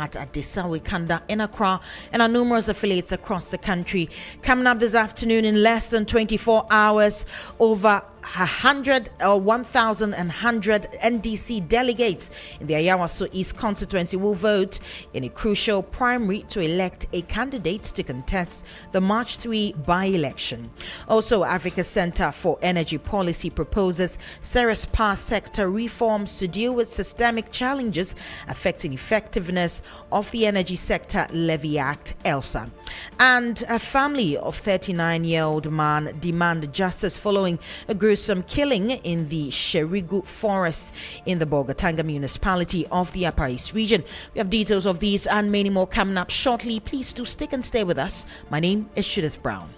at Adesawe Kanda in Accra and our numerous affiliates across the country. Coming up this afternoon in less than 24 hours, over 1,100 NDC delegates in the Ayawaso East constituency will vote in a crucial primary to elect a candidate to contest the March 3 by-election. Also, Africa Center for Energy Policy proposes serious power sector reforms to deal with systemic challenges affecting effectiveness of the Energy Sector Levy Act, ELSA. And a family of 39-year-old man demand justice following a gruesome killing in the Sherigu forest in the Bogatanga municipality of the Upper East region. We have details of these and many more coming up shortly. Please do stick and stay with us. My name is Judith Brown.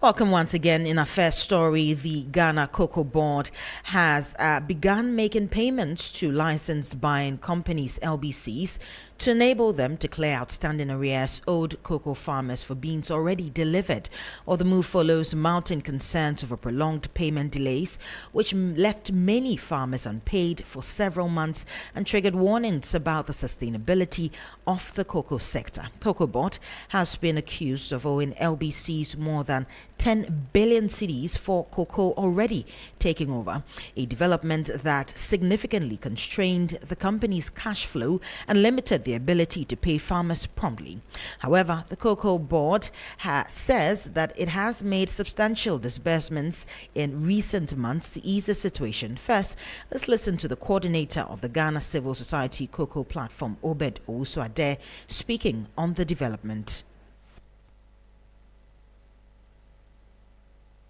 Welcome once again. In our first story, the Ghana Cocoa Board has begun making payments to licensed buying companies, LBCs, to enable them to clear outstanding arrears owed cocoa farmers for beans already delivered. Or the move follows mounting concerns over prolonged payment delays, which left many farmers unpaid for several months and triggered warnings about the sustainability of the cocoa sector. Cocoa Board has been accused of owing LBCs more than 10 billion cedis for cocoa already taking over, a development that significantly constrained the company's cash flow and limited the ability to pay farmers promptly. However, the Cocoa Board says that it has made substantial disbursements in recent months to ease the situation. First, let's listen to the coordinator of the Ghana Civil Society Cocoa Platform, Obed Owusu-Ade, speaking on the development.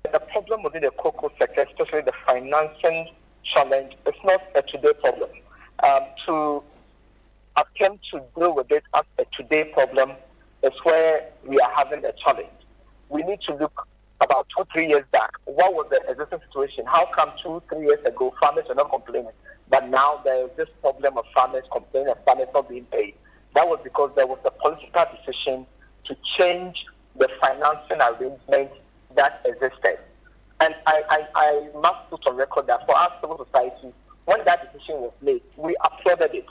The problem within the cocoa sector, especially the financing challenge, is not a today problem. To attempt to deal with it as a today problem is where we are having a challenge. We need to look about 2-3 years back. What was the existing situation? How come 2-3 years ago farmers were not complaining, but now there is this problem of farmers complaining and farmers not being paid? That was because there was a political decision to change the financing arrangement that existed. And I must put on record that for our civil society, when that decision was made, we applauded it.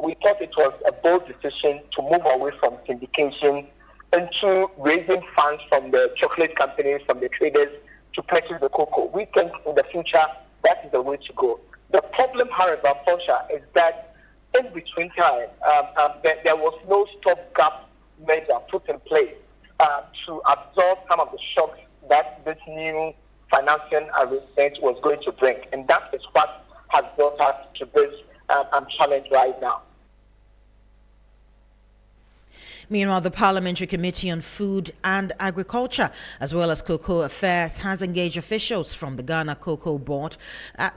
We thought it was a bold decision to move away from syndication into raising funds from the chocolate companies, from the traders to purchase the cocoa. We think in the future that is the way to go. The problem, however, Fonsha, is that in between time, there was no stopgap measure put in place to absorb some of the shocks that this new financing arrangement was going to bring. And that is what has brought us to this challenge right now. Meanwhile, the Parliamentary Committee on Food and Agriculture, as well as Cocoa Affairs, has engaged officials from the Ghana Cocoa Board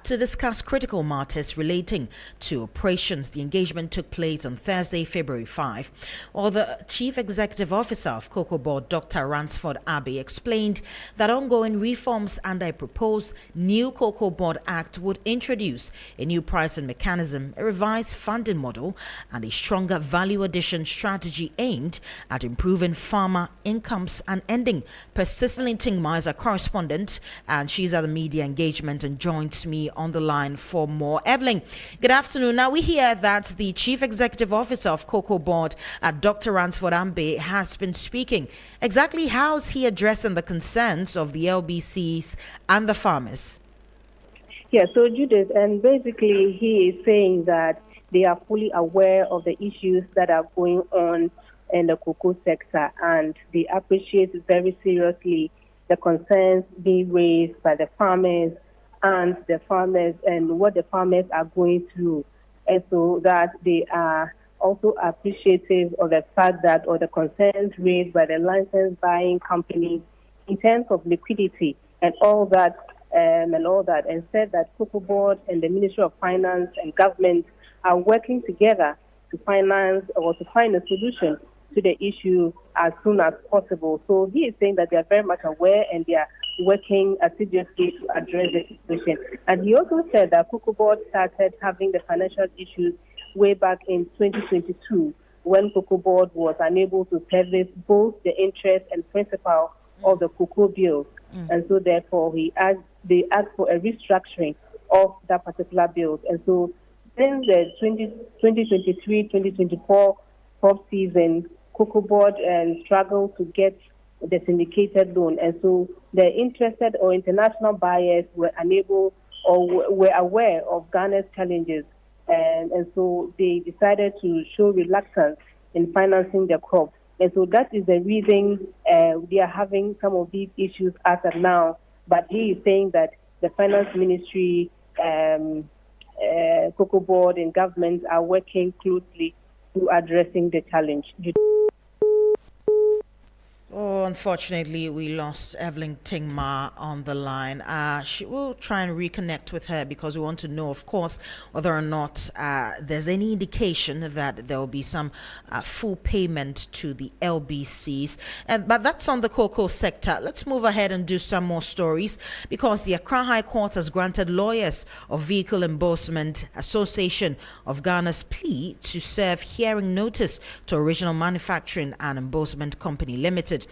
to discuss critical matters relating to operations. The engagement took place on Thursday, February 5. While the Chief Executive Officer of Cocoa Board, Dr. Ransford Abbey, explained that ongoing reforms under a proposed new Cocoa Board Act would introduce a new pricing mechanism, a revised funding model, and a stronger value addition strategy aimed at improving farmer incomes and ending persistently. Tingmai's correspondent, and she's at the media engagement and joins me on the line for more. Evelyn, good afternoon. Now we hear that the Chief Executive Officer of Cocoa Board, Dr. Ransford Abbey, has been speaking. Exactly how is he addressing the concerns of the LBCs and the farmers? Yeah, so Judith, and basically he is saying that they are fully aware of the issues that are going on in the cocoa sector, and they appreciate very seriously the concerns being raised by the farmers and what the farmers are going through. And so that they are also appreciative of the fact that, or the concerns raised by the license buying companies in terms of liquidity and all that, and said that Cocoa Board and the Ministry of Finance and government are working together to finance or to find a solution to the issue as soon as possible. So he is saying that they are very much aware and they are working assiduously to address the situation. And he also said that Cocoa Board started having the financial issues way back in 2022 when Cocoa Board was unable to service both the interest and principal of the cocoa bills. And so therefore they asked for a restructuring of that particular bill. And so since the 2023-2024 crop season, Cocoa Board struggled to get the syndicated loan. And so the interested or international buyers were unable or were aware of Ghana's challenges. And so they decided to show reluctance in financing the crop. And so that is the reason they are having some of these issues as of now. But he is saying that the finance ministry, Cocoa Board and government are working closely to addressing the challenge. Oh, unfortunately, we lost Evelyn Tingma on the line. She will try and reconnect with her because we want to know, of course, whether or not there's any indication that there will be some full payment to the LBCs. But that's on the cocoa sector. Let's move ahead and do some more stories because the Accra High Court has granted lawyers of Vehicle Embossment Association of Ghana's plea to serve hearing notice to Original Manufacturing and Embossment Company Limited,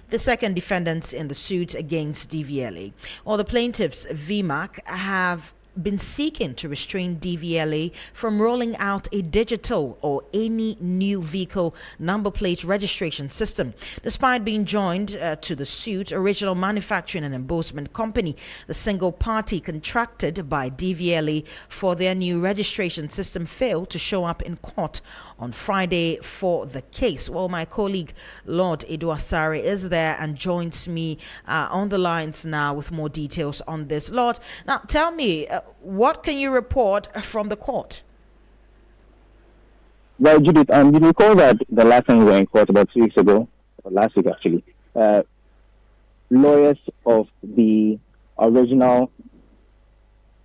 the second defendants in the suit against DVLA. Well, the plaintiffs, VMAC, have been seeking to restrain DVLA from rolling out a digital or any new vehicle number plate registration system. Despite being joined to the suit, Original Manufacturing and Embossment Company, the single party contracted by DVLA for their new registration system, failed to show up in court on Friday for the case. Well, my colleague Lord Eduasare is there and joins me on the lines now with more details on this. Lord, now tell me, what can you report from the court? Well, Judith, you recall that the last time we were in court about 2 weeks ago, or last week actually, lawyers of the Original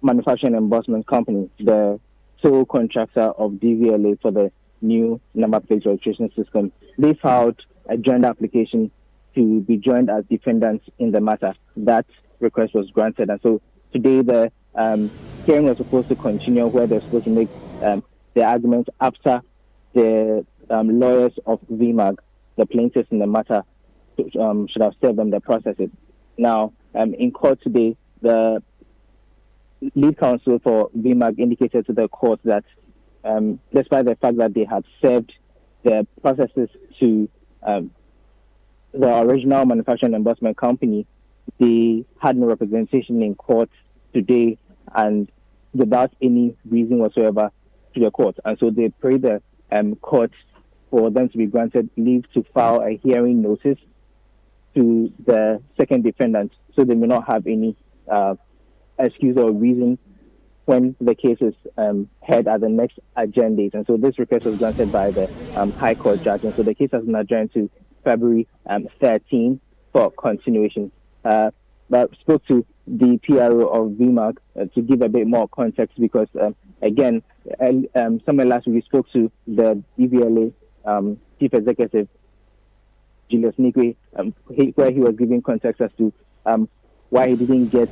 Manufacturing and Embossment Company, the sole contractor of DVLA for the new number plate registration system, they filed a joint application to be joined as defendants in the matter. That request was granted, and so today the hearing was supposed to continue where they're supposed to make the arguments after the lawyers of VMAG, the plaintiffs in the matter, should have served them the processes. Now, in court today, the lead counsel for VMAG indicated to the court that despite the fact that they had served the processes to the Original Manufacturing and Embossment Company, they had no representation in court today and without any reason whatsoever to the court. And so they prayed the court for them to be granted leave to file a hearing notice to the second defendant so they may not have any excuse or reason when the case is heard at the next adjourned date. And so this request was granted by the High Court judge. And so the case has been adjourned to February 13 for continuation. But spoke to the PRO of VMAG to give a bit more context because, again, somewhere last week we spoke to the DVLA Chief Executive, Julius Nikwe, where he was giving context as to why he didn't get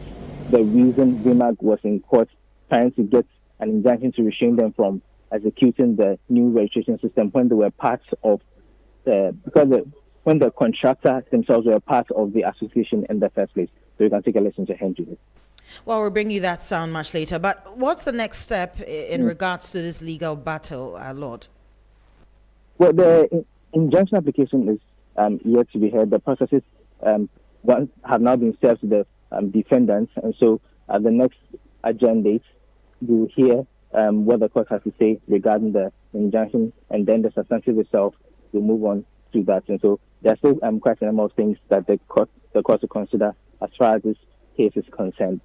the reason VMAG was in court trying to get an injunction to restrain them from executing the new registration system when they were part of when the contractors themselves were part of the association in the first place. So you can take a listen to him, Judith. Well, we'll bring you that sound much later. But what's the next step in regards to this legal battle, Lord? Well, the injunction application is yet to be heard. The processes have now been served to the defendants. And so at the next adjourned date, we'll hear what the court has to say regarding the injunction. And then the substantive itself will move on to that. And so there's still quite a number of things that the court will consider as far as this case is concerned.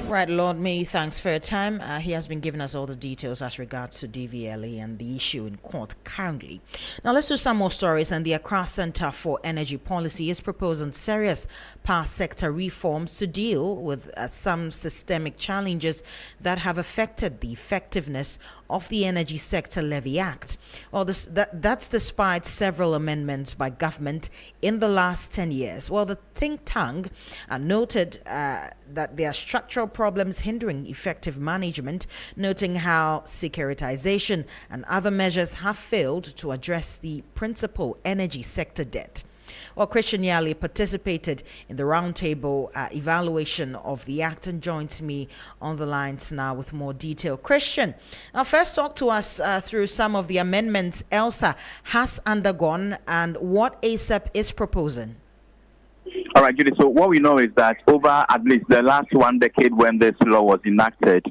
Right, Lord May, thanks for your time. He has been giving us all the details as regards to DVLA and the issue in court currently. Now let's do some more stories. And the Accra Center for Energy Policy is proposing serious power sector reforms to deal with some systemic challenges that have affected the effectiveness of the Energy Sector Levy Act. Well, that's despite several amendments by government in the last 10 years. Well, the think tank noted that there are structural problems hindering effective management, noting how securitization and other measures have failed to address the principal energy sector debt. Well, Christian Yali participated in the roundtable evaluation of the act and joins me on the lines now with more detail. Christian, now first talk to us through some of the amendments ELSA has undergone and what ASAP is proposing. All right, Judith. So what we know is that over at least the last 1 decade when this law was enacted,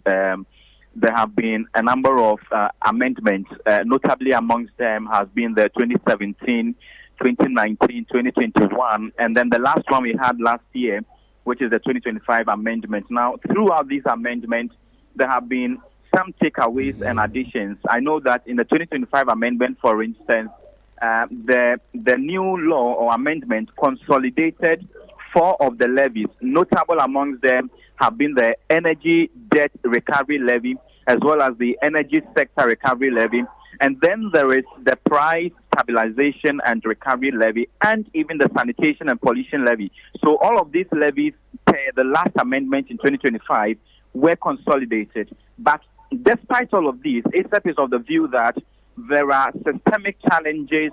there have been a number of amendments. Notably amongst them has been the 2017, 2019, 2021, and then the last one we had last year, which is the 2025 amendment. Now, throughout these amendments, there have been some takeaways and additions. I know that in the 2025 amendment, for instance, the new law or amendment consolidated 4 of the levies. Notable amongst them have been the energy debt recovery levy as well as the energy sector recovery levy. And then there is the price stabilization and recovery levy and even the sanitation and pollution levy. So all of these levies, the last amendment in 2025, were consolidated. But despite all of these, ASAP is of the view that there are systemic challenges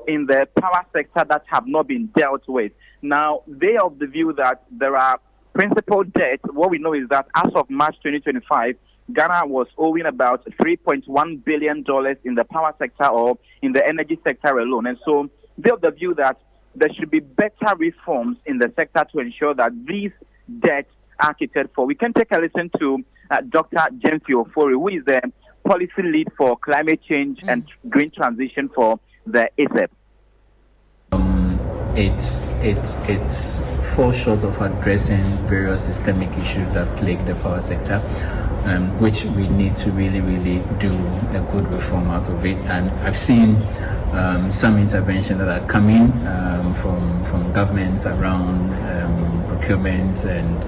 in the power sector that have not been dealt with. Now, they are of the view that there are principal debt. What we know is that as of March 2025, Ghana was owing about $3.1 billion in the power sector or in the energy sector alone. And so they are of the view that there should be better reforms in the sector to ensure that these debts are catered for. We can take a listen to Dr. James Ofori, who is the policy lead for climate change and green transition for the ASAP. It's falls short of addressing various systemic issues that plague the power sector, which we need to really do a good reform out of it. And I've seen some interventions that are coming from governments around procurement and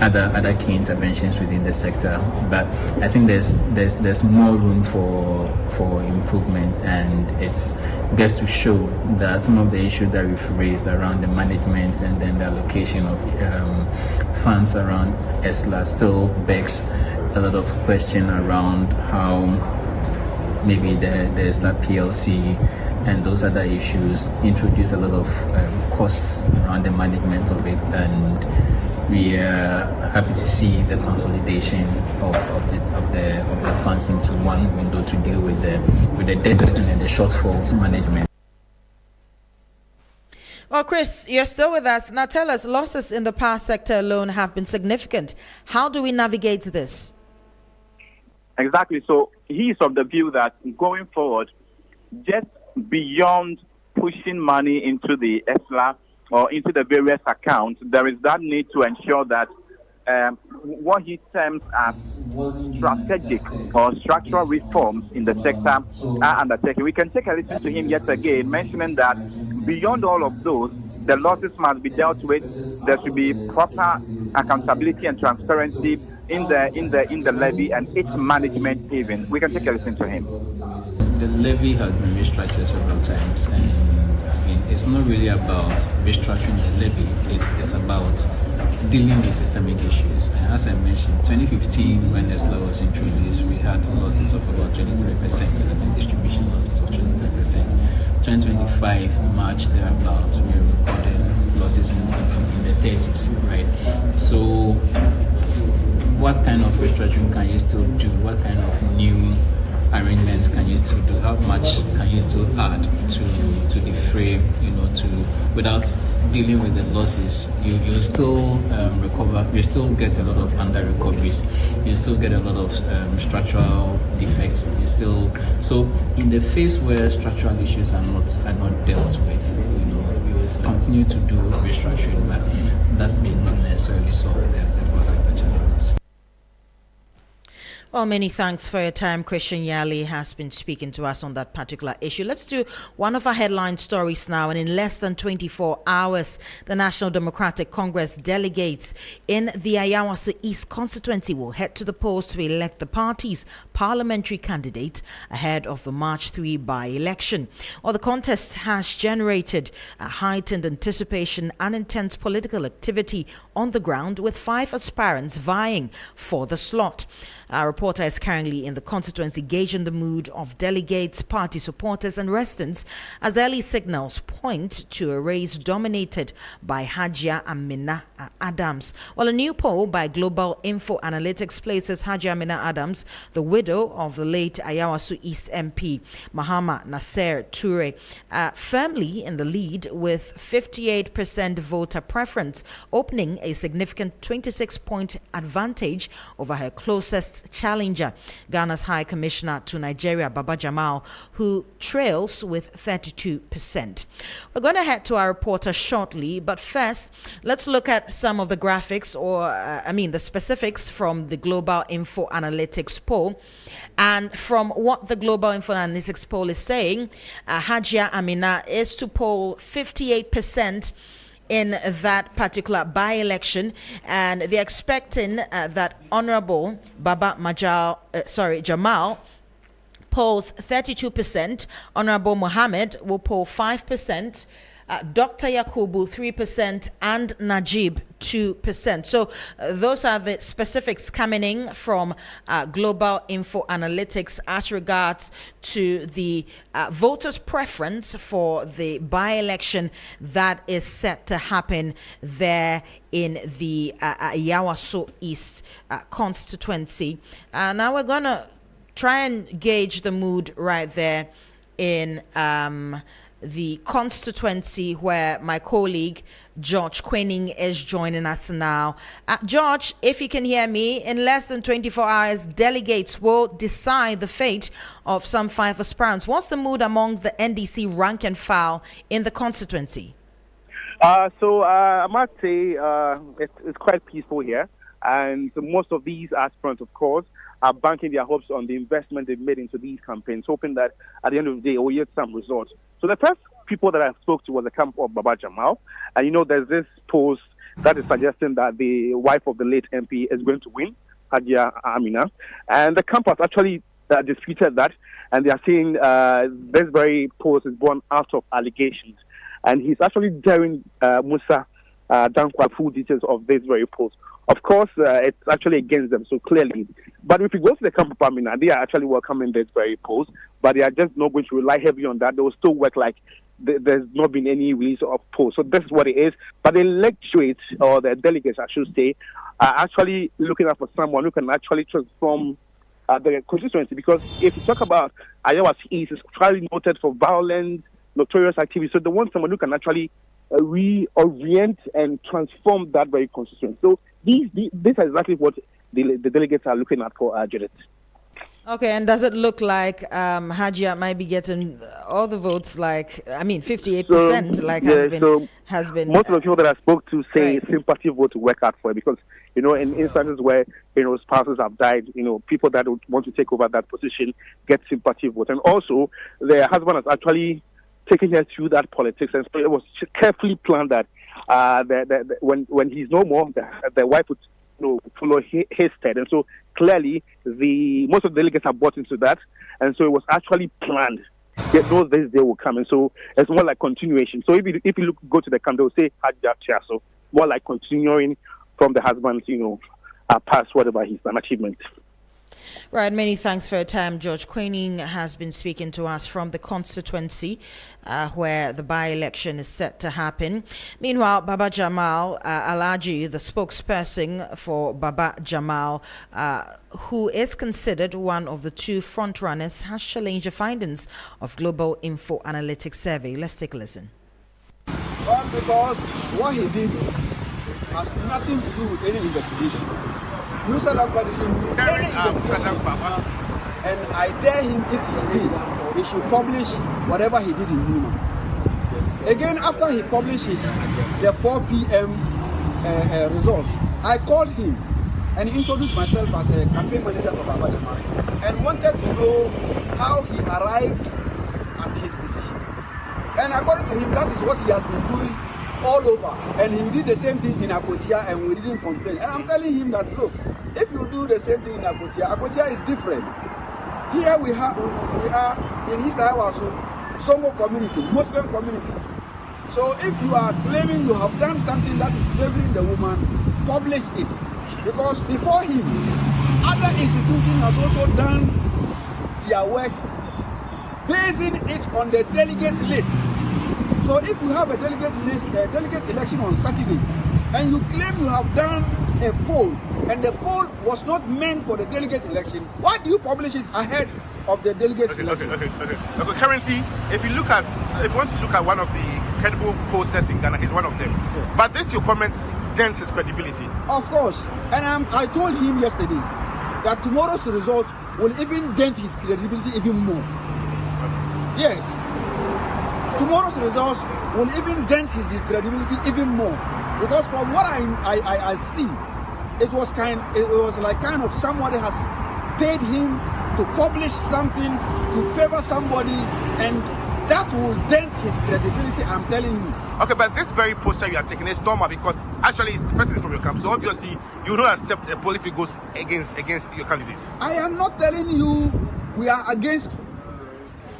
other key interventions within the sector. But I think there's more room for improvement, and it's just to show that some of the issues that we've raised around the management and then the allocation of funds around ESLA still begs a lot of question around how maybe the ESLA PLC and those other issues introduce a lot of costs around the management of it, and we are happy to see the consolidation of the funds into one window to deal with the debts and then the shortfalls management. Well, Chris, you're still with us. Now tell us, losses in the power sector alone have been significant. How do we navigate this? Exactly. So he is of the view that going forward, just beyond pushing money into the ESLA or into the various accounts, there is that need to ensure that what he terms as strategic or structural reforms in the sector are undertaken. We can take a listen to him yet again, mentioning that beyond all of those, the losses must be dealt with. There should be proper accountability and transparency in the levy and its management even. We can take a listen to him. The levy has been restructured several times, and I mean, it's not really about restructuring the levy. It's about dealing with systemic issues. As I mentioned, 2015, when this law was introduced, we had losses of about 23%, I think distribution losses of 23%. 2025, March, thereabouts, we are recording losses in the 30s, right? So what kind of restructuring can you still do? What kind of new arrangements can you still do? How much can you still add to the frame, without dealing with the losses? You still recover, you still get a lot of under recoveries, you still get a lot of structural defects, so in the phase where structural issues are not dealt with, you will continue to do restructuring, but that may not necessarily solve the power sector challenges. Well, many thanks for your time. Christian Yali has been speaking to us on that particular issue. Let's do one of our headline stories now. And in less than 24 hours, the National Democratic Congress delegates in the Ayawaso East constituency will head to the polls to elect the party's parliamentary candidate ahead of the March 3 by-election. Well, the contest has generated a heightened anticipation and intense political activity on the ground, with 5 aspirants vying for the slot. Our reporter is currently in the constituency, gauging the mood of delegates, party supporters, and residents as early signals point to a race dominated by Hajia Amina Adams. Well, a new poll by Global Info Analytics places Hajia Amina Adams, the widow of the late Ayawasu East MP Mahama Nasser Toure, firmly in the lead with 58% voter preference, opening a significant 26-point advantage over her closest challenger, Ghana's High Commissioner to Nigeria, Baba Jamal, who trails with 32%. We're going to head to our reporter shortly, but first, let's look at some of the graphics, or the specifics from the Global Info Analytics poll. And from what the Global Info Analytics poll is saying, Hajia Amina is to poll 58% in that particular by-election, and they're expecting that Honorable Baba Jamal polls 32%, Honorable Mohammed will poll 5%, Dr. Yakubu 3%, and Najib 2%. So those are the specifics coming in from Global Info Analytics as regards to the voters' preference for the by-election that is set to happen there in the Ayawaso East constituency. Now we're going to try and gauge the mood right there in the constituency where my colleague George Quening is joining us now. George, if you can hear me, in less than 24 hours, delegates will decide the fate of some 5 aspirants. What's the mood among the NDC rank and file in the constituency? I must say it's quite peaceful here, and most of these aspirants, of course, are banking their hopes on the investment they've made into these campaigns, hoping that at the end of the day, we'll get some results. So the first people that I spoke to was the camp of Baba Jamal. And, there's this post that is suggesting that the wife of the late MP is going to win, Hajia Amina. And the camp has actually disputed that. And they are saying this very post is born out of allegations. And he's actually daring Musa Dankwa full details of this very post. Of course, it's actually against them, so clearly. But if you go to the camp of Amina, they are actually welcoming this very post, but they are just not going to rely heavily on that. They will still work like there's not been any release of post. So this is what it is. But the electorate, or the delegates, I should say, are actually looking out for someone who can actually transform the constituency. Because if you talk about Ayawasu East, it's probably noted for violent, notorious activities. So they want someone who can actually reorient and transform that very constituency. So this is exactly what the delegates are looking at for Judith. Okay, and does it look like Hajia might be getting all the votes, 58%, has been? Most of the people that I spoke to say sympathy vote to work out for it, because, in instances where, spouses have died, people that want to take over that position get sympathy vote. And also, the husband has actually taken her through that politics, and so it was carefully planned that when he's no more, the wife would follow his stead. And so clearly most of the delegates have bought into that, and so it was actually planned that those days they will come. And so it's more like continuation. So if you go to the camp, they'll say Hajia Chia, so more like continuing from the husband's past whatever he's an achievement. Right, many thanks for your time. George Quening has been speaking to us from the constituency where the by-election is set to happen. Meanwhile, Baba Jamal Alaji, the spokesperson for Baba Jamal, who is considered one of the 2 frontrunners, has challenged the findings of Global Info Analytics survey. Let's take a listen. Well, because what he did has nothing to do with any investigation. Musa Dankwa didn't do any investigation. And I dare him, if he did, he should publish whatever he did in Numa. Again, after he published the 4 p.m. results, I called him and introduced myself as a campaign manager for Baba Jamal and wanted to know how he arrived at his decision. And according to him, that is what he has been doing all over. And he did the same thing in Akotia, and we didn't complain. And I'm telling him that, look, if you do the same thing in Akotia is different. Here we are in East Ayawaso, Songo community, Muslim community. So if you are claiming you have done something that is favoring the woman, publish it. Because before him, other institutions has also done their work basing it on the delegate list. So if you have a delegate list, a delegate election on Saturday, and you claim you have done a poll, and the poll was not meant for the delegate election, why do you publish it ahead of the delegate election? Okay. Currently, if you want to look at one of the credible pollsters in Ghana, he's one of them. Yeah. But this your comment dents his credibility. Of course, and I told him yesterday that tomorrow's result will even dent his credibility even more. Yes. Tomorrow's results will even dent his credibility even more, because from what I see, it was like somebody has paid him to publish something to favor somebody, and that will dent his credibility. I'm telling you. Okay, but this very poster you are taking is normal, because actually the person is from your camp, so obviously you don't accept a poll if it goes against your candidate. I am not telling you we are against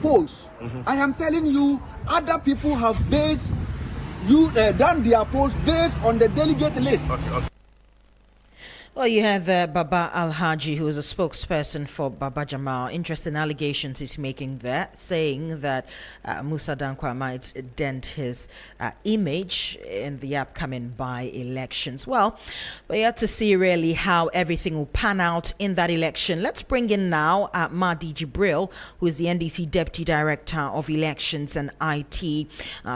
polls. I am telling you other people have done their polls based on the delegate list. Okay. Well, you have Baba Al-Haji, who is a spokesperson for Baba Jamal. Interesting allegations he's making there, saying that Musa Dankwa might dent his image in the upcoming by-elections. Well, we have to see really how everything will pan out in that election. Let's bring in now Mahdi Jibril, who is the NDC Deputy Director of Elections and IT,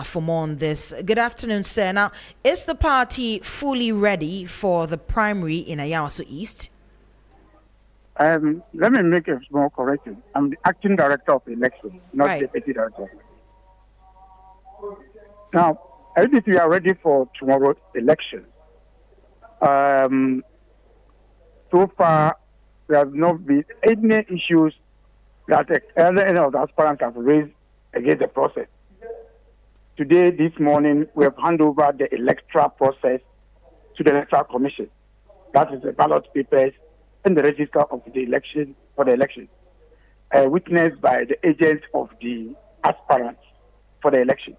for more on this. Good afternoon, sir. Now, is the party fully ready for the primary in Ayawaso East? Let me make a small correction. I'm the acting director of elections, not deputy director. Now, I think we are ready for tomorrow's election. So far, there have not been any issues that any of the aspirants have raised against the process. Today, this morning, we have handed over the electoral process to the Electoral Commission. That is the ballot papers and the register of the election for the election, witnessed by the agents of the aspirants for the election.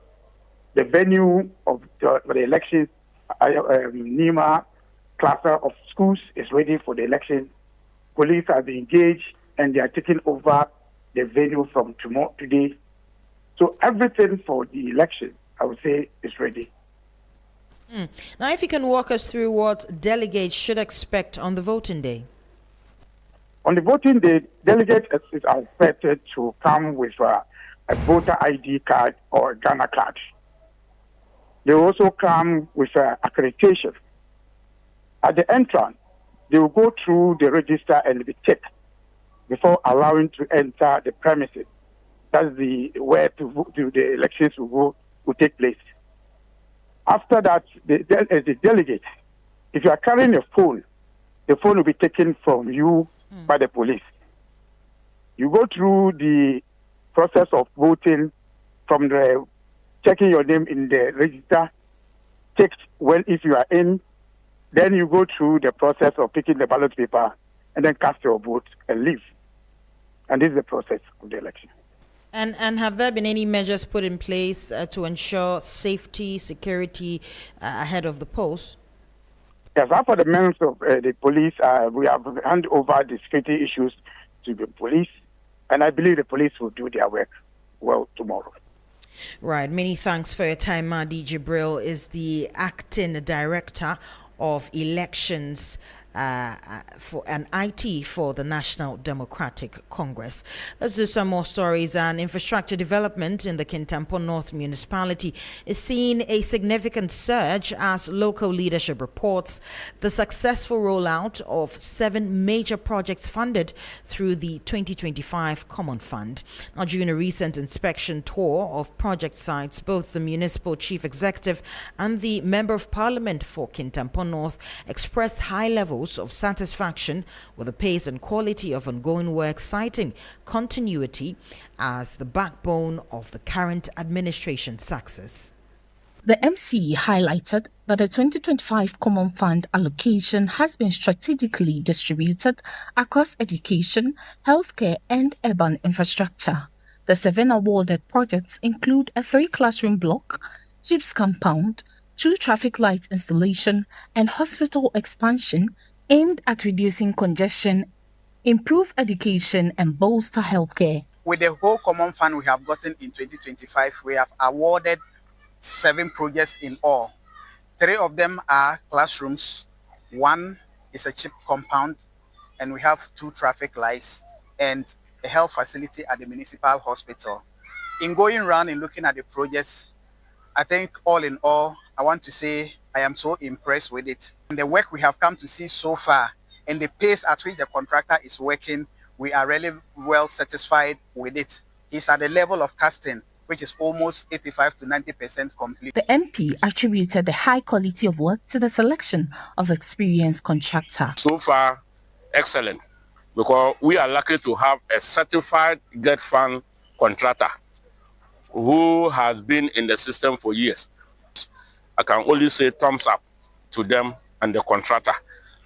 The venue for the election, NEMA cluster of schools is ready for the election. Police have been engaged and they are taking over the venue from today. So everything for the election, I would say, is ready. Now, if you can walk us through what delegates should expect on the voting day. On the voting day, delegates are expected to come with a voter ID card or a Ghana card. They also come with accreditation. At the entrance, they will go through the register and be checked before allowing to enter the premises. That's where the elections will take place. After that, as a delegate, if you are carrying a phone, the phone will be taken from you by the police. You go through the process of voting from the checking your name in the register, checked if you are in, then you go through the process of picking the ballot paper and then cast your vote and leave. And this is the process of the election. And have there been any measures put in place to ensure safety, security ahead of the polls? Yes, for the members of the police, we have handed over the security issues to the police, and I believe the police will do their work well tomorrow. Right. Many thanks for your time. Mahdi Jibril is the acting director of elections for an IT for the National Democratic Congress. Let's do some more stories. And infrastructure development in the Kintampo North municipality is seeing a significant surge as local leadership reports the successful rollout of 7 major projects funded through the 2025 Common Fund. Now, during a recent inspection tour of project sites, both the municipal chief executive and the member of parliament for Kintampo North expressed high levels of satisfaction with the pace and quality of ongoing work, citing continuity as the backbone of the current administration's success. The MC highlighted that the 2025 Common Fund allocation has been strategically distributed across education, healthcare and urban infrastructure. The 7 awarded projects include a 3-classroom block, Chiefs compound, 2 traffic light installation and hospital expansion aimed at reducing congestion improve education and bolster healthcare. With the whole common fund we have gotten in 2025, we have awarded 7 projects in all. 3 of them are classrooms, 1 is a chip compound, and we have 2 traffic lights and a health facility at the municipal hospital. In going around and looking at the projects, I think all in all, I want to say I am so impressed with it. And the work we have come to see so far and the pace at which the contractor is working, we are really well satisfied with it. He's at the level of casting, which is almost 85 to 90% complete. The MP attributed the high quality of work to the selection of experienced contractor. So far, excellent, because we are lucky to have a certified GET fund contractor who has been in the system for years. I can only say thumbs up to them and the contractor.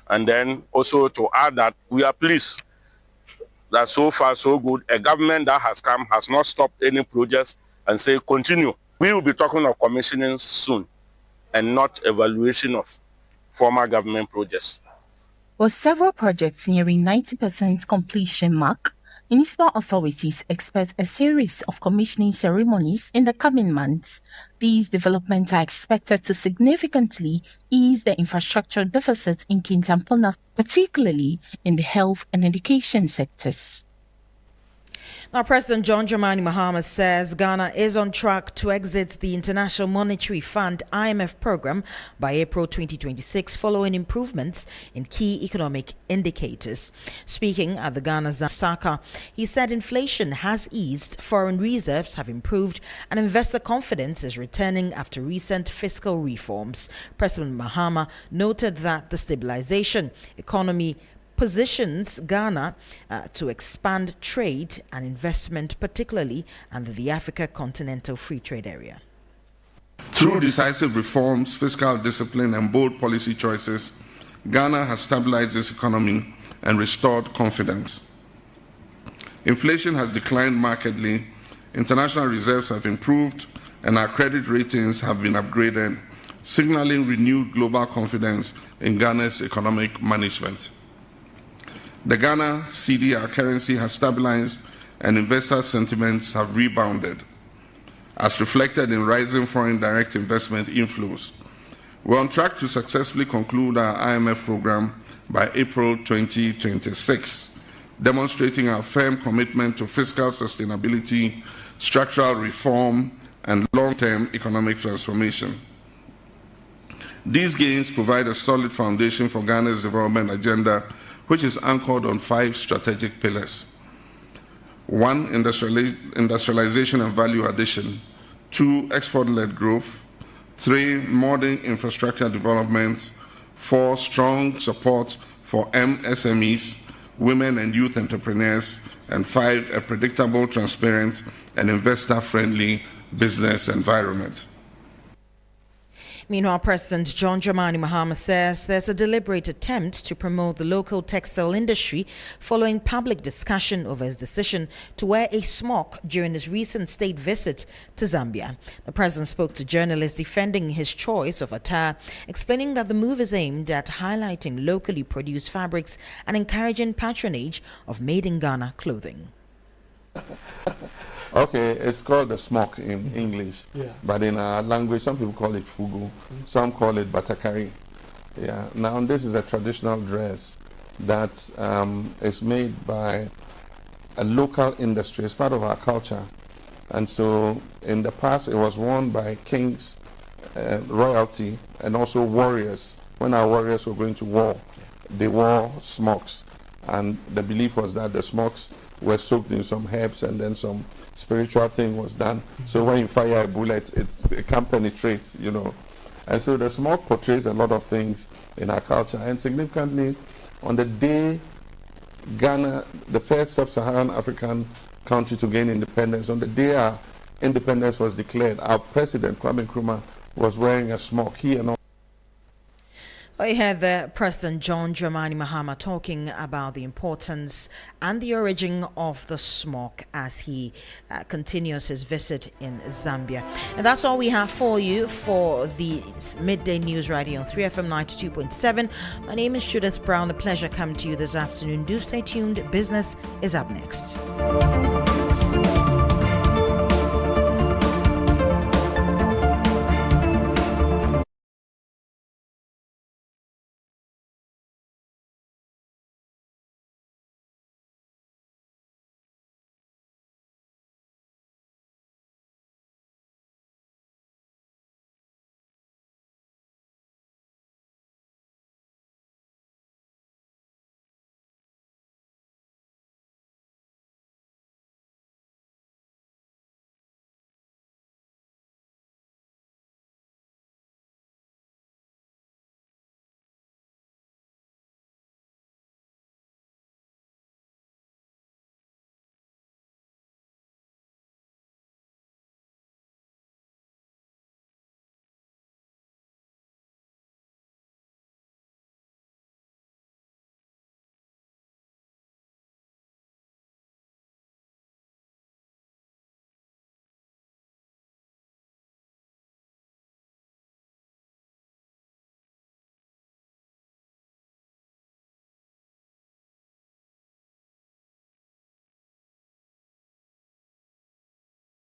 And then also to add that we are pleased that so far so good. A government that has come has not stopped any projects and say continue. We will be talking of commissioning soon and not evaluation of former government projects. With several projects nearing 90% completion mark, municipal authorities expect a series of commissioning ceremonies in the coming months. These developments are expected to significantly ease the infrastructure deficit in Kintampona, particularly in the health and education sectors. Now, President John Dramani Mahama says Ghana is on track to exit the International Monetary Fund IMF program by April 2026 following improvements in key economic indicators. Speaking at the Ghana's Saka, he said inflation has eased, foreign reserves have improved, and investor confidence is returning after recent fiscal reforms. President Mahama noted that the stabilization economy positions Ghana to expand trade and investment, particularly under the Africa Continental Free Trade Area. Through decisive reforms, fiscal discipline, and bold policy choices, Ghana has stabilized its economy and restored confidence. Inflation has declined markedly, international reserves have improved, and our credit ratings have been upgraded, signaling renewed global confidence in Ghana's economic management. The Ghana cedi, our currency, has stabilized and investor sentiments have rebounded, as reflected in rising foreign direct investment inflows. We're on track to successfully conclude our IMF program by April 2026, demonstrating our firm commitment to fiscal sustainability, structural reform, and long-term economic transformation. These gains provide a solid foundation for Ghana's development agenda, which is anchored on 5 strategic pillars. 1, industrialization and value addition. 2, export-led growth. 3, modern infrastructure development. 4, strong support for MSMEs, women and youth entrepreneurs. And 5, a predictable, transparent, and investor-friendly business environment. Meanwhile, President John Dramani Mahama says there's a deliberate attempt to promote the local textile industry following public discussion over his decision to wear a smock during his recent state visit to Zambia. The president spoke to journalists defending his choice of attire, explaining that the move is aimed at highlighting locally produced fabrics and encouraging patronage of made-in-Ghana clothing. Okay, it's called a smock in English, but in our language, some people call it fugu, some call it batakari. Yeah. Now, this is a traditional dress that is made by a local industry. It's part of our culture. And so, in the past, it was worn by kings, royalty, and also warriors. When our warriors were going to war, they wore smocks. And the belief was that the smocks were soaked in some herbs and then some spiritual thing was done. So when you fire a bullet, it can penetrate, you know. And so the smock portrays a lot of things in our culture. And significantly, on the day Ghana, the first sub-Saharan African country to gain independence, on the day our independence was declared, our president, Kwame Nkrumah, was wearing a smock. He and all. I heard the President John Dramani Mahama talking about the importance and the origin of the smog as he continues his visit in Zambia. And that's all we have for you for the midday news right here on 3FM 92.7. My name is Judith Brown. A pleasure coming to you this afternoon. Do stay tuned. Business is up next.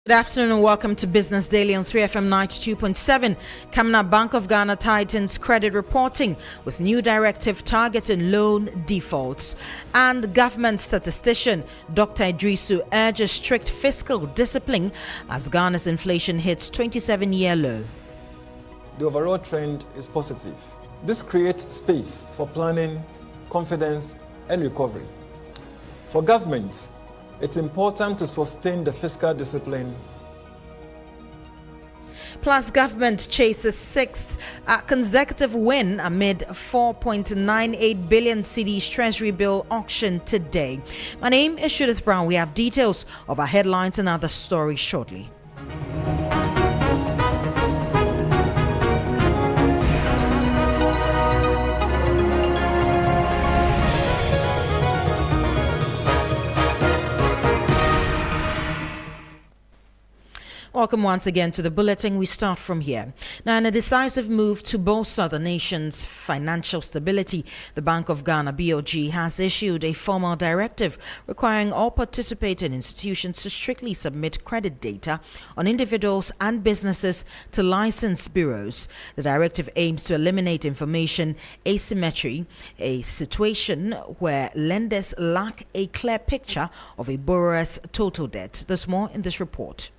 Good afternoon and welcome to Business Daily on 3FM 92.7. Coming up, Bank of Ghana tightens credit reporting with new directive targeting loan defaults. And government statistician Dr. Idrisu urges strict fiscal discipline as Ghana's inflation hits 27-year low. The overall trend is positive. This creates space for planning, confidence, and recovery. For government, it's important to sustain the fiscal discipline. Plus, government chases sixth consecutive win amid 4.98 billion cedis Treasury bill auction today. My name is Judith Brown. We have details of our headlines and other stories shortly. Welcome once again to the bulletin. We start from here. Now, in a decisive move to bolster the nation's financial stability, the Bank of Ghana, BOG, has issued a formal directive requiring all participating institutions to strictly submit credit data on individuals and businesses to licensed bureaus. The directive aims to eliminate information asymmetry, a situation where lenders lack a clear picture of a borrower's total debt. There's more in this report.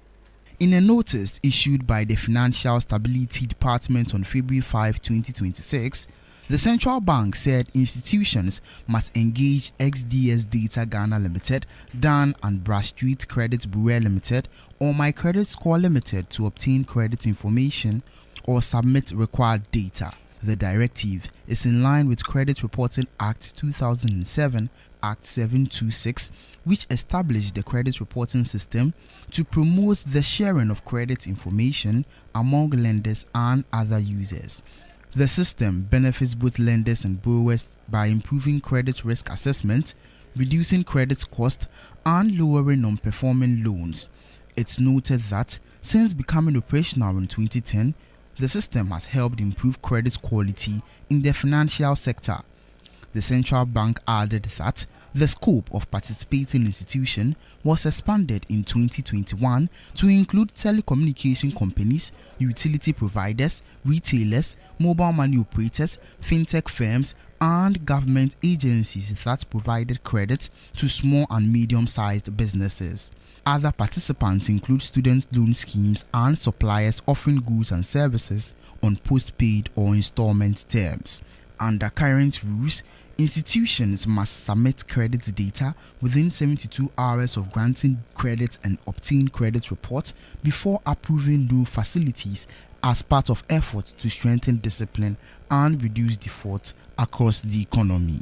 In a notice issued by the Financial Stability Department on February 5, 2026, the central bank said institutions must engage XDS Data Ghana Limited, Dan and Bradstreet Credit Bureau Limited, or My Credit Score Limited to obtain credit information or submit required data. The directive is in line with Credit Reporting Act 2007, Act 726, which established the credit reporting system to promote the sharing of credit information among lenders and other users. The system benefits both lenders and borrowers by improving credit risk assessment, reducing credit cost, and lowering non-performing loans. It's noted that since becoming operational in 2010, the system has helped improve credit quality in the financial sector. The central bank added that the scope of participating institutions was expanded in 2021 to include telecommunication companies, utility providers, retailers, mobile money operators, fintech firms, and government agencies that provided credit to small and medium-sized businesses. Other participants include student loan schemes and suppliers offering goods and services on postpaid or installment terms. Under current rules, institutions must submit credit data within 72 hours of granting credit and obtain credit reports before approving new facilities as part of efforts to strengthen discipline and reduce defaults across the economy.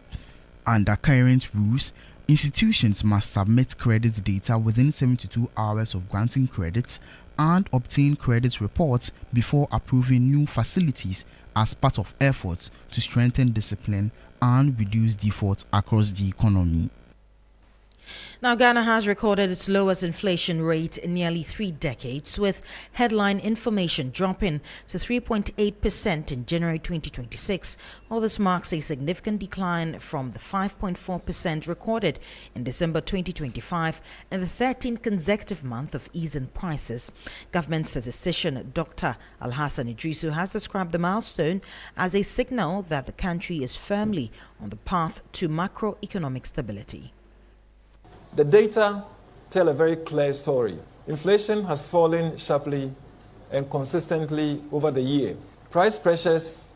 Under current rules, institutions must submit credit data within 72 hours of granting credits and obtain credit reports before approving new facilities as part of efforts to strengthen discipline and reduce defaults across the economy. Now, Ghana has recorded its lowest inflation rate in nearly 3 decades, with headline information dropping to 3.8% in January 2026. While this marks a significant decline from the 5.4% recorded in December 2025 and the 13th consecutive month of easing prices. Government statistician Dr. Alhassan Idrisu has described the milestone as a signal that the country is firmly on the path to macroeconomic stability. The data tell a very clear story. Inflation has fallen sharply and consistently over the year. Price pressures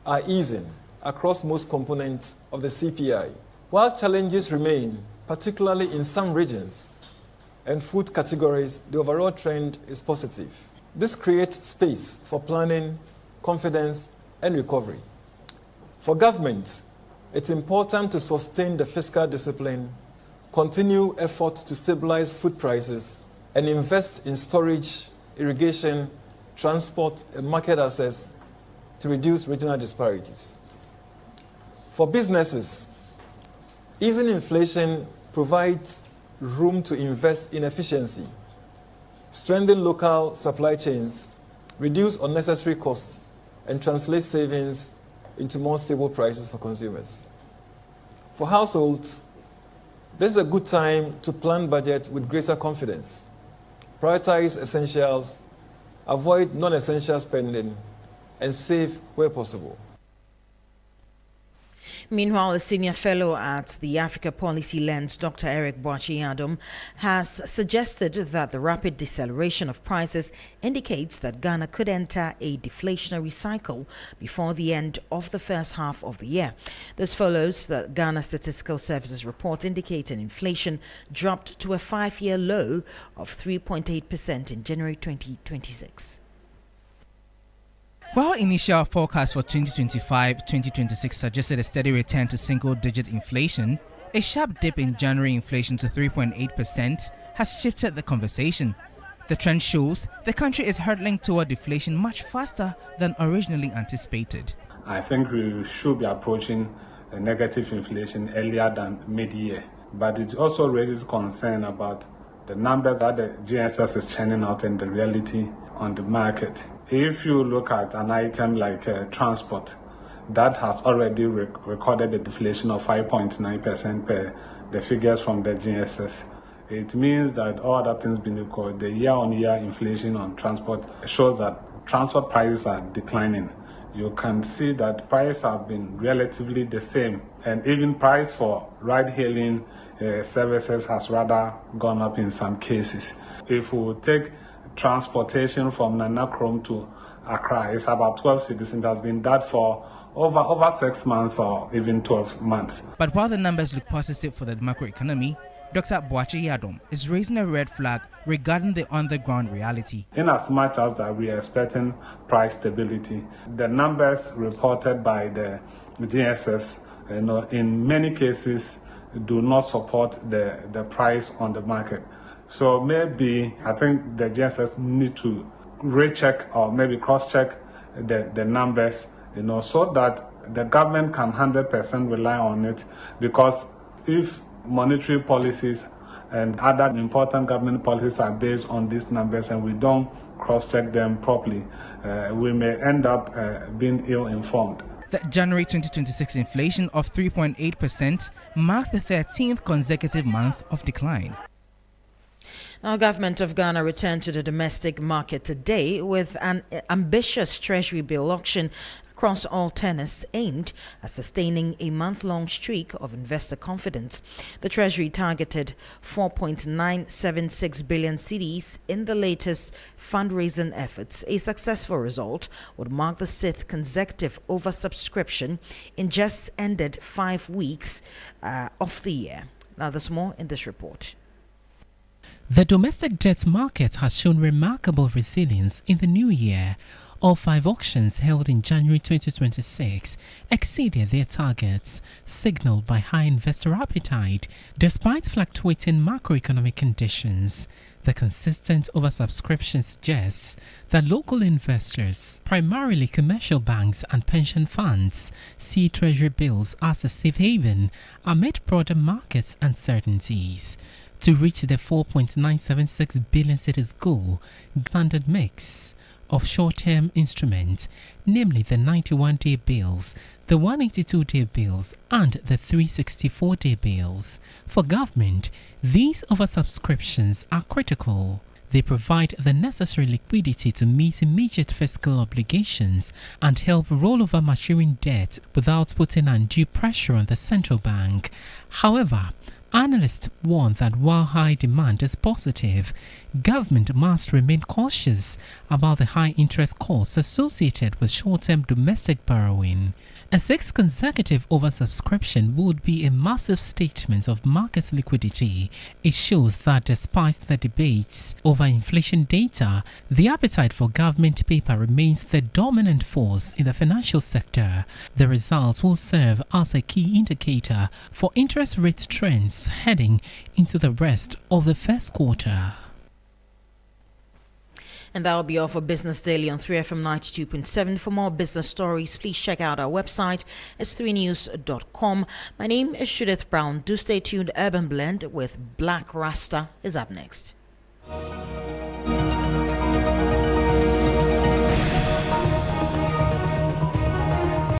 are easing across most components of the CPI. While challenges remain, particularly in some regions and food categories, the overall trend is positive. This creates space for planning, confidence, and recovery. For government, it's important to sustain the fiscal discipline, continue efforts to stabilize food prices, and invest in storage, irrigation, transport, and market access to reduce regional disparities. For businesses, easing inflation provides room to invest in efficiency, strengthen local supply chains, reduce unnecessary costs, and translate savings into more stable prices for consumers. For households, this is a good time to plan budget with greater confidence. Prioritize essentials, avoid non-essential spending, and save where possible. Meanwhile, a senior fellow at the Africa Policy Lens, Dr. Eric Boachi-Adom, has suggested that the rapid deceleration of prices indicates that Ghana could enter a deflationary cycle before the end of the first half of the year. This follows the Ghana Statistical Services report indicating inflation dropped to a 5-year low of 3.8% in January 2026. While initial forecasts for 2025-2026 suggested a steady return to single-digit inflation, a sharp dip in January inflation to 3.8% has shifted the conversation. The trend shows the country is hurtling toward deflation much faster than originally anticipated. I think we should be approaching a negative inflation earlier than mid-year, but it also raises concern about the numbers that the GSS is churning out and the reality on the market. If you look at an item like transport, that has already recorded a deflation of 5.9% per the figures from the GSS. It means that all other things being equal, the year-on-year inflation on transport shows that transport prices are declining. You can see that prices have been relatively the same, and even price for ride-hailing services has rather gone up in some cases. If we take transportation from Nanakrom to Accra, it's about 12 cedis, and it has been that for over 6 months or even 12 months. But while the numbers look positive for the macroeconomy, Dr. Boachi-Adom is raising a red flag regarding the on-the-ground reality. In as much as that we are expecting price stability, the numbers reported by the GSS, in many cases, do not support the price on the market. So maybe I think the GSS need to recheck or maybe cross-check the numbers, so that the government can 100% rely on it. Because if monetary policies and other important government policies are based on these numbers and we don't cross-check them properly, we may end up being ill-informed. The January 2026 inflation of 3.8% marks the 13th consecutive month of decline. Now, government of Ghana returned to the domestic market today with an ambitious treasury bill auction across all tenors aimed at sustaining a month-long streak of investor confidence. The Treasury targeted 4.976 billion cedis in the latest fundraising efforts. A successful result would mark the 6th consecutive oversubscription in just ended 5 weeks of the year. Now, there's more in this report. The domestic debt market has shown remarkable resilience in the new year. All 5 auctions held in January 2026 exceeded their targets, signaled by high investor appetite despite fluctuating macroeconomic conditions. The consistent oversubscription suggests that local investors, primarily commercial banks and pension funds, see treasury bills as a safe haven amid broader market uncertainties. To reach the 4.976 billion cedis goal, standard mix of short-term instruments, namely the 91-day bills, the 182-day bills, and the 364-day bills. For government, these oversubscriptions are critical. They provide the necessary liquidity to meet immediate fiscal obligations and help roll over maturing debt without putting undue pressure on the central bank. However, analysts warn that while high demand is positive, government must remain cautious about the high interest costs associated with short-term domestic borrowing. A sixth consecutive oversubscription would be a massive statement of market liquidity. It shows that despite the debates over inflation data, the appetite for government paper remains the dominant force in the financial sector. The results will serve as a key indicator for interest rate trends heading into the rest of the first quarter. And that will be all for Business Daily on 3FM 92.7. For more business stories, please check out our website, s3news.com. My name is Judith Brown. Do stay tuned. Urban Blend with Black Rasta is up next.